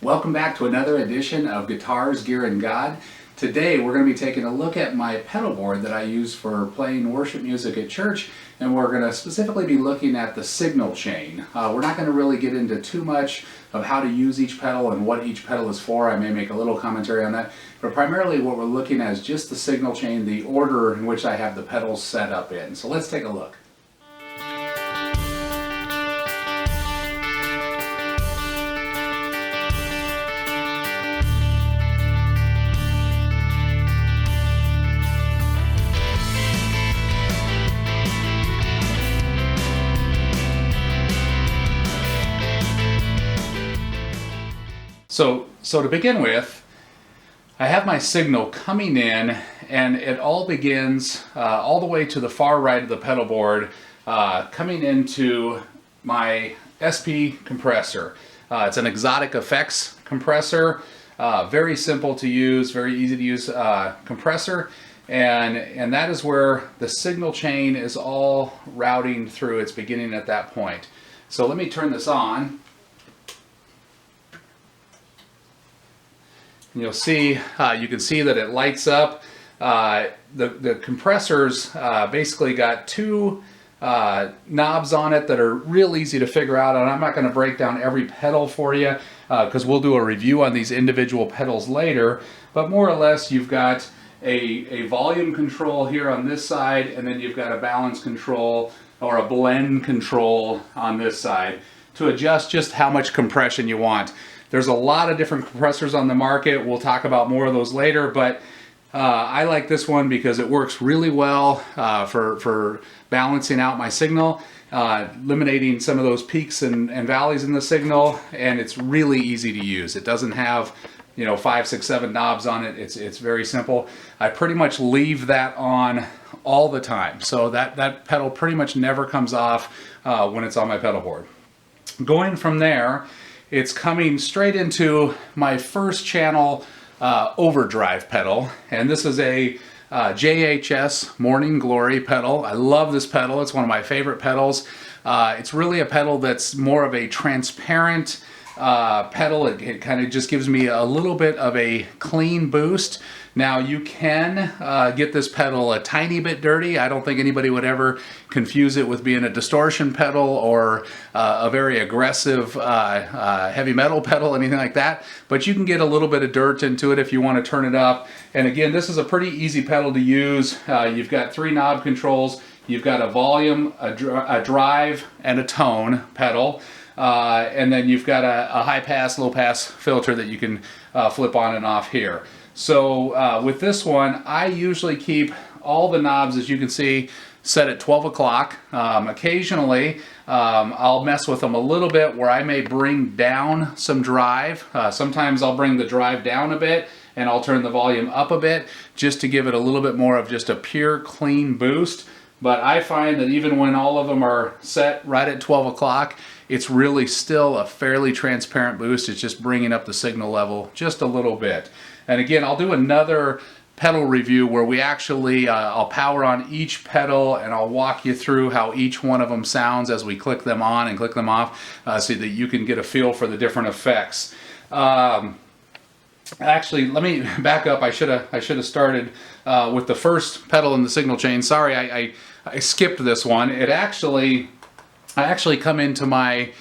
Welcome back to another edition of Guitars, Gear, and God. Today we're going to be taking a look at my pedal board that I use for playing worship music at church, and we're going to specifically be looking at the signal chain. We're not going to really get into too much of how to use each pedal and what each pedal is for. I may make a little commentary on that, but primarily what we're looking at is just the signal chain, the order in which I have the pedals set up in. So let's take a look. So to begin with, I have my signal coming in, and it all begins all the way to the far right of the pedal board, coming into my SP compressor. It's an Exotic Effects compressor, very simple to use, very easy to use compressor, and that is where the signal chain is all routing through. It's beginning at that point. So let me turn this on. You'll see, you can see that it lights up. The compressor's basically got two knobs on it that are real easy to figure out, and I'm not going to break down every pedal for you because we'll do a review on these individual pedals later, but more or less you've got a volume control here on this side, and then you've got a balance control or a blend control on this side to adjust just how much compression you want. There's a lot of different compressors on the market. We'll talk about more of those later, but I like this one because it works really well for balancing out my signal, eliminating some of those peaks and valleys in the signal, and it's really easy to use. It doesn't have 5, 6, 7 knobs on it. It's very simple. I pretty much leave that on all the time, so that pedal pretty much never comes off when it's on my pedal board. Going from there, it's coming straight into my first channel overdrive pedal, and this is a JHS Morning Glory pedal. I love this pedal. It's one of my favorite pedals. It's really a pedal that's more of a transparent pedal. It kind of just gives me a little bit of a clean boost. Now you can get this pedal a tiny bit dirty. I don't think anybody would ever confuse it with being a distortion pedal or a very aggressive heavy metal pedal, anything like that. But you can get a little bit of dirt into it if you want to turn it up. And again, this is a pretty easy pedal to use. You've got 3 knob controls. You've got a volume, a drive, and a tone pedal. And then you've got a high pass, low pass filter that you can flip on and off here. So with this one, I usually keep all the knobs, as you can see, set at 12 o'clock. Occasionally, I'll mess with them a little bit where I may bring down some drive. Sometimes I'll bring the drive down a bit and I'll turn the volume up a bit just to give it a little bit more of just a pure clean boost. But I find that even when all of them are set right at 12 o'clock, it's really still a fairly transparent boost. It's just bringing up the signal level just a little bit. And again, I'll do another pedal review where we actually, I'll power on each pedal and I'll walk you through how each one of them sounds as we click them on and click them off so that you can get a feel for the different effects. Actually, let me back up. I should have started with the first pedal in the signal chain. Sorry, I skipped this one. I actually come into my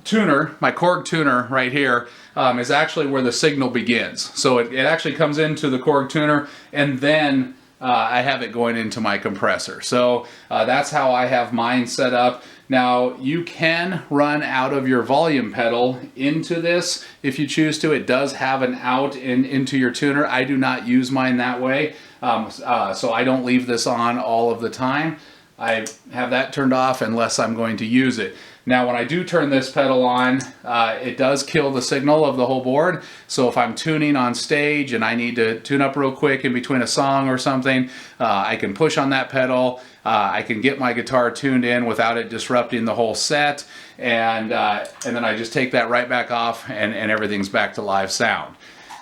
tuner, my Korg tuner right here, is actually where the signal begins. So it actually comes into the Korg tuner, and then I have it going into my compressor. So that's how I have mine set up. Now you can run out of your volume pedal into this if you choose to. It does have an out into your tuner. I do not use mine that way, so I don't leave this on all of the time. I have that turned off unless I'm going to use it. Now when I do turn this pedal on, it does kill the signal of the whole board. So if I'm tuning on stage and I need to tune up real quick in between a song or something, I can push on that pedal. I can get my guitar tuned in without it disrupting the whole set, and then I just take that right back off and everything's back to live sound.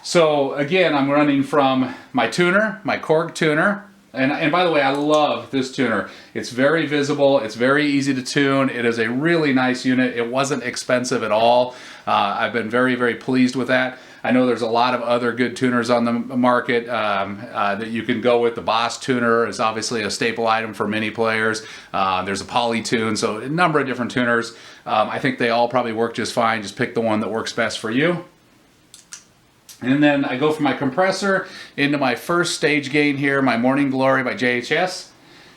So again, I'm running from my tuner, my Korg tuner, And by the way, I love this tuner. It's very visible. It's very easy to tune. It is a really nice unit. It wasn't expensive at all. I've been very, very pleased with that. I know there's a lot of other good tuners on the market that you can go with. The Boss tuner is obviously a staple item for many players. There's a Polytune, so a number of different tuners. I think they all probably work just fine. Just pick the one that works best for you. And then I go from my compressor into my first stage gain here, my Morning Glory by JHS.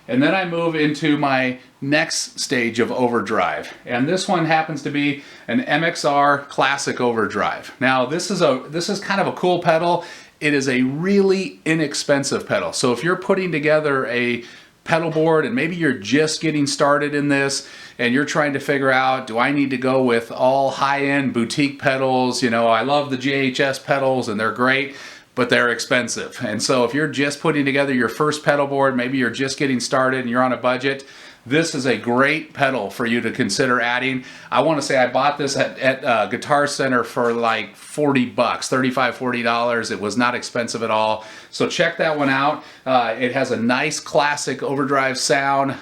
And then I move into my next stage of overdrive. And this one happens to be an MXR Classic Overdrive. Now this is kind of a cool pedal. It is a really inexpensive pedal. So if you're putting together a pedal board and maybe you're just getting started in this and you're trying to figure out, do I need to go with all high-end boutique pedals? You know, I love the JHS pedals and they're great, but they're expensive. And so if you're just putting together your first pedal board, maybe you're just getting started and you're on a budget, this is a great pedal for you to consider adding. I want to say I bought this at Guitar Center for like 40 bucks, $35, $40. It was not expensive at all. So check that one out. It has a nice classic overdrive sound.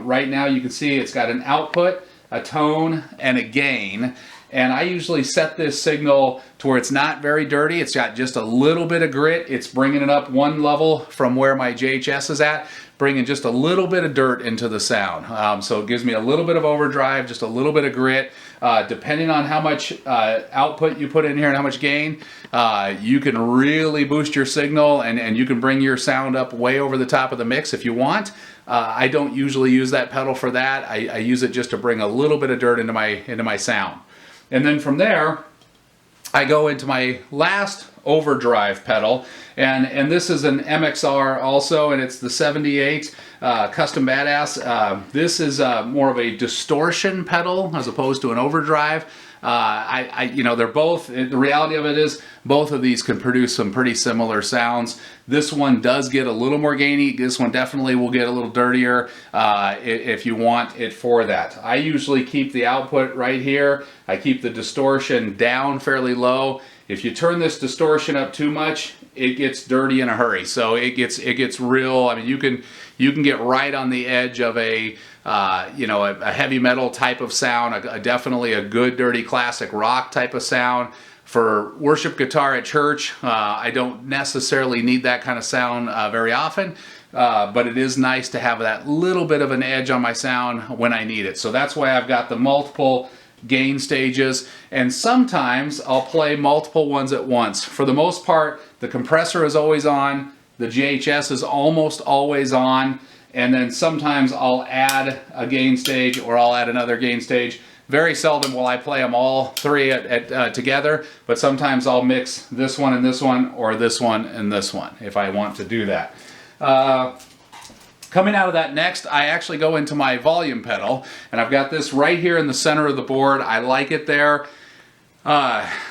Right now you can see it's got an output, a tone, and a gain. And I usually set this signal to where it's not very dirty. It's got just a little bit of grit. It's bringing it up one level from where my JHS is at, bringing just a little bit of dirt into the sound. So it gives me a little bit of overdrive, just a little bit of grit. Depending on how much output you put in here and how much gain, you can really boost your signal and you can bring your sound up way over the top of the mix if you want. I don't usually use that pedal for that. I use it just to bring a little bit of dirt into my sound. And then from there, I go into my last overdrive pedal, and this is an MXR also, and it's the 78 Custom Badass. This is more of a distortion pedal as opposed to an overdrive. You know, they're both, the reality of it is both of these can produce some pretty similar sounds. This one does get a little more gainy. This one definitely will get a little dirtier if you want it for that. I usually keep the output right here. I keep the distortion down fairly low. If you turn this distortion up too much, it gets dirty in a hurry. So it gets real. I mean, you can get right on the edge of a heavy metal type of sound, definitely a good dirty classic rock type of sound. For worship guitar at church, I don't necessarily need that kind of sound very often, but it is nice to have that little bit of an edge on my sound when I need it. So that's why I've got the multiple gain stages, and sometimes I'll play multiple ones at once. For the most part, the compressor is always on, the JHS is almost always on, and then sometimes I'll add a gain stage or I'll add another gain stage. Very seldom will I play them all three together, but sometimes I'll mix this one and this one, or this one and this one, if I want to do that. Coming out of that next, I actually go into my volume pedal, and I've got this right here in the center of the board. I like it there.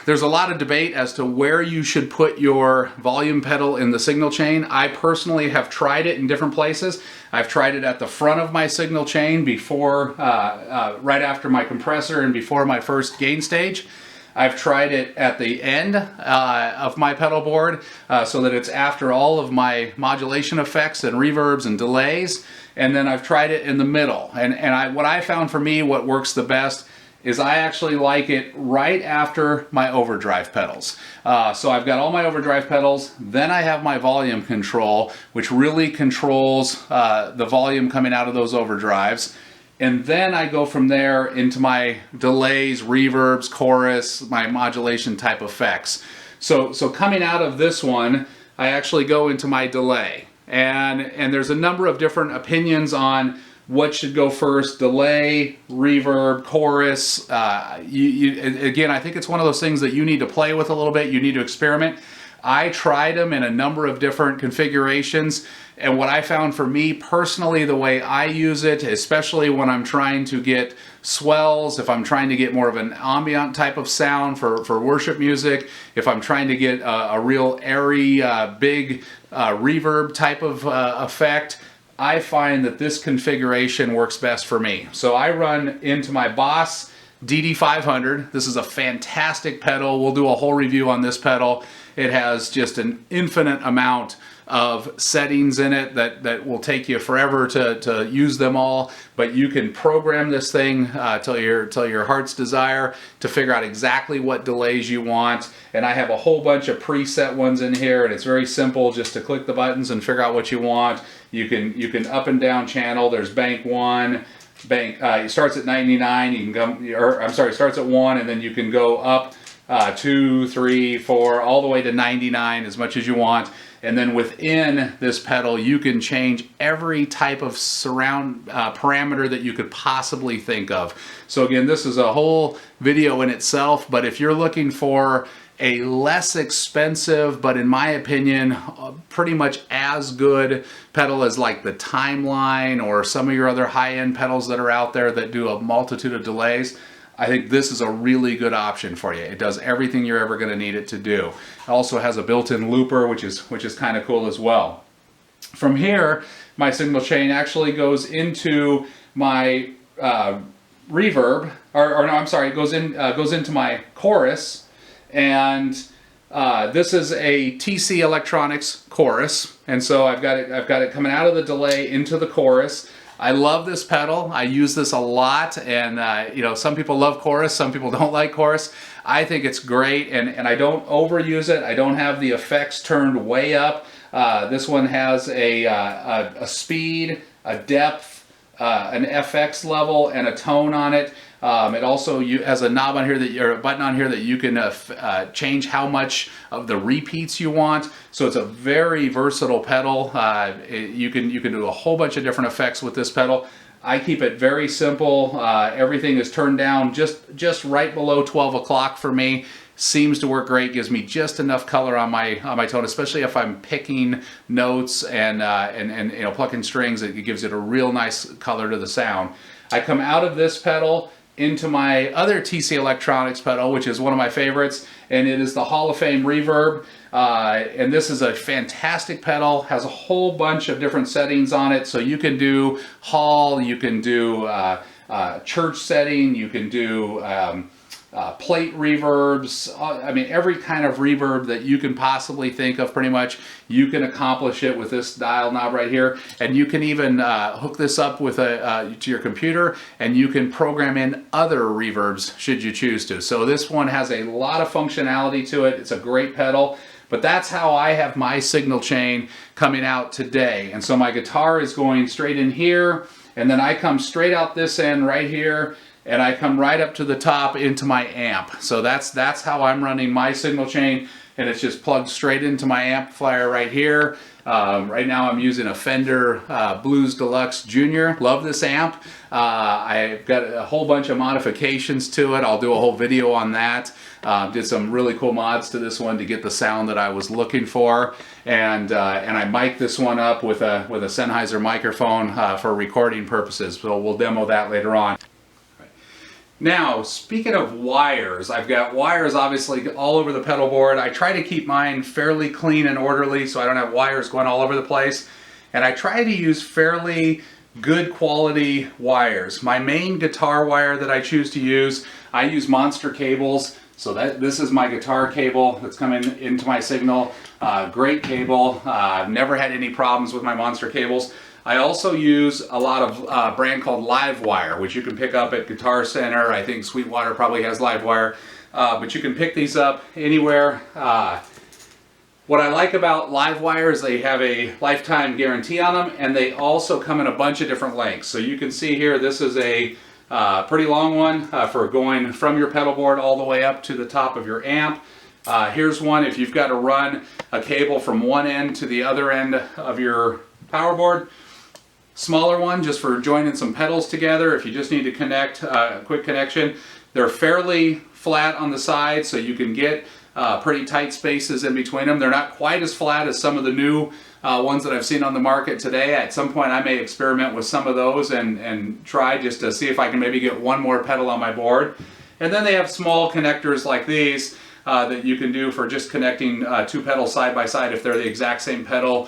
There's a lot of debate as to where you should put your volume pedal in the signal chain. I personally have tried it in different places. I've tried it at the front of my signal chain before, right after my compressor and before my first gain stage. I've tried it at the end of my pedal board so that it's after all of my modulation effects and reverbs and delays. And then I've tried it in the middle. And what I found for me, what works the best, is I actually like it right after my overdrive pedals. So I've got all my overdrive pedals, then I have my volume control, which really controls the volume coming out of those overdrives. And then I go from there into my delays, reverbs, chorus, my modulation type effects. So coming out of this one, I actually go into my delay. And there's a number of different opinions on what should go first: delay, reverb, chorus. Again, I think it's one of those things that you need to play with a little bit. You need to experiment. I tried them in a number of different configurations, and what I found for me personally, the way I use it, especially when I'm trying to get swells, if I'm trying to get more of an ambient type of sound for worship music, if I'm trying to get a real airy, big reverb type of effect, I find that this configuration works best for me. So I run into my Boss DD500. This is a fantastic pedal. We'll do a whole review on this pedal. It has just an infinite amount of settings in it that will take you forever to use them all, but you can program this thing till your heart's desire to figure out exactly what delays you want. And I have a whole bunch of preset ones in here, and it's very simple just to click the buttons and figure out what you want. You can up and down channel. There's bank 1, it starts at 99, you can go, or I'm sorry, it starts at 1, and then you can go up 2, 3, 4, all the way to 99, as much as you want. And then within this pedal, you can change every type of surround parameter that you could possibly think of. So again, this is a whole video in itself, but if you're looking for a less expensive, but in my opinion, pretty much as good pedal as like the Timeline or some of your other high-end pedals that are out there that do a multitude of delays, I think this is a really good option for you. It does everything you're ever going to need it to do. It also has a built-in looper, which is kind of cool as well. From here, my signal chain actually goes into my reverb, or no, I'm sorry, it goes into my chorus, and this is a TC Electronics chorus, and so I've got it coming out of the delay into the chorus. I love this pedal. I use this a lot, and you know, some people love chorus, some people don't like chorus. I think it's great, and I don't overuse it. I don't have the effects turned way up. This one has a speed, a depth, an FX level, and a tone on it. It also has a knob on here or a button on here that you can change how much of the repeats you want. So it's a very versatile pedal. You can do a whole bunch of different effects with this pedal. I keep it very simple. Everything is turned down just right below 12 o'clock for me. Seems to work great. Gives me just enough color on my tone, especially if I'm picking notes and you know, plucking strings. It gives it a real nice color to the sound. I come out of this pedal into my other TC Electronics pedal, which is one of my favorites, and it is the Hall of Fame Reverb. And this is a fantastic pedal, has a whole bunch of different settings on it, so you can do hall, you can do church setting, you can do plate reverbs. I mean, every kind of reverb that you can possibly think of, pretty much, you can accomplish it with this dial knob right here. And you can even hook this up with to your computer, and you can program in other reverbs should you choose to. So this one has a lot of functionality to it. It's a great pedal. But that's how I have my signal chain coming out today. And so my guitar is going straight in here, and then I come straight out this end right here, and I come right up to the top into my amp. So that's how I'm running my signal chain, and it's just plugged straight into my amplifier right here. Right now I'm using a Fender Blues Deluxe Junior. Love this amp. I've got a whole bunch of modifications to it. I'll do a whole video on that. Did some really cool mods to this one to get the sound that I was looking for, and I mic'd this one up with a Sennheiser microphone for recording purposes. So we'll demo that later on. Now, speaking of wires, I've got wires obviously all over the pedal board. I try to keep mine fairly clean and orderly so I don't have wires going all over the place. And I try to use fairly good quality wires. My main guitar wire that I choose to use, I use Monster cables. So this is my guitar cable that's coming into my signal. Great cable. I've never had any problems with my Monster cables. I also use a lot of a brand called Livewire, which you can pick up at Guitar Center. I think Sweetwater probably has Livewire, but you can pick these up anywhere. What I like about Livewire is they have a lifetime guarantee on them, and they also come in a bunch of different lengths. So you can see here, this is a pretty long one for going from your pedal board all the way up to the top of your amp. Here's one if you've got to run a cable from one end to the other end of your power board. Smaller one just for joining some pedals together if you just need to connect, a quick connection. They're fairly flat on the side, so you can get pretty tight spaces in between them. They're not quite as flat as some of the new ones that I've seen on the market today. At some point I may experiment with some of those and try just to see if I can maybe get one more pedal on my board. And then they have small connectors like these that you can do for just connecting two pedals side by side if they're the exact same pedal,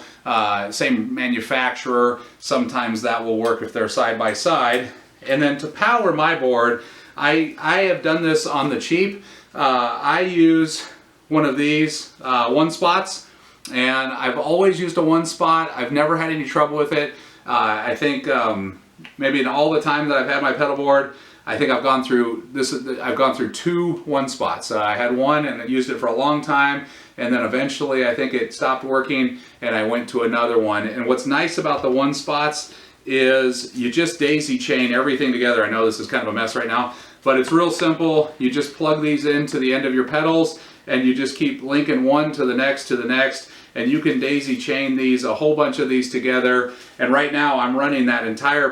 same manufacturer. Sometimes that will work if they're side by side. And then to power my board, I have done this on the cheap. I use one of these one spots. and I've always used a one spot. I've never had any trouble with it. I think maybe in all the time that I've had my pedal board, I think I've gone through this. I've gone through 2 one spots. I had one and I used it for a long time, and then eventually I think it stopped working, and I went to another one. And what's nice about the one spots is you just daisy chain everything together. I know this is kind of a mess right now, but it's real simple. You just plug these into the end of your pedals, and you just keep linking one to the next, and you can daisy chain these, a whole bunch of these together. And right now I'm running that entire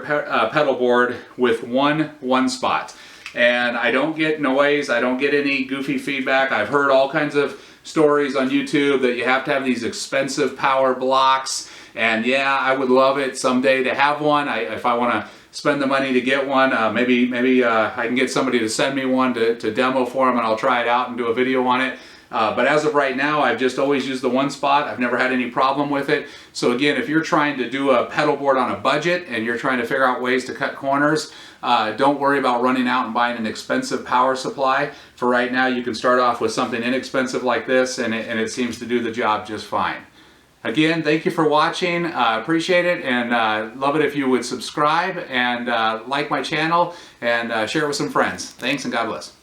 pedal board with one spot, and I don't get noise, I don't get any goofy feedback. I've heard all kinds of stories on YouTube that you have to have these expensive power blocks, and yeah, I would love it someday to have one. If I want to spend the money to get one, maybe I can get somebody to send me one to demo for them, and I'll try it out and do a video on it. But as of right now, I've just always used the one spot. I've never had any problem with it. So again, if you're trying to do a pedal board on a budget and you're trying to figure out ways to cut corners, don't worry about running out and buying an expensive power supply. For right now, you can start off with something inexpensive like this, and it seems to do the job just fine. Again, thank you for watching. Appreciate it, and love it if you would subscribe and like my channel and share it with some friends. Thanks, and God bless.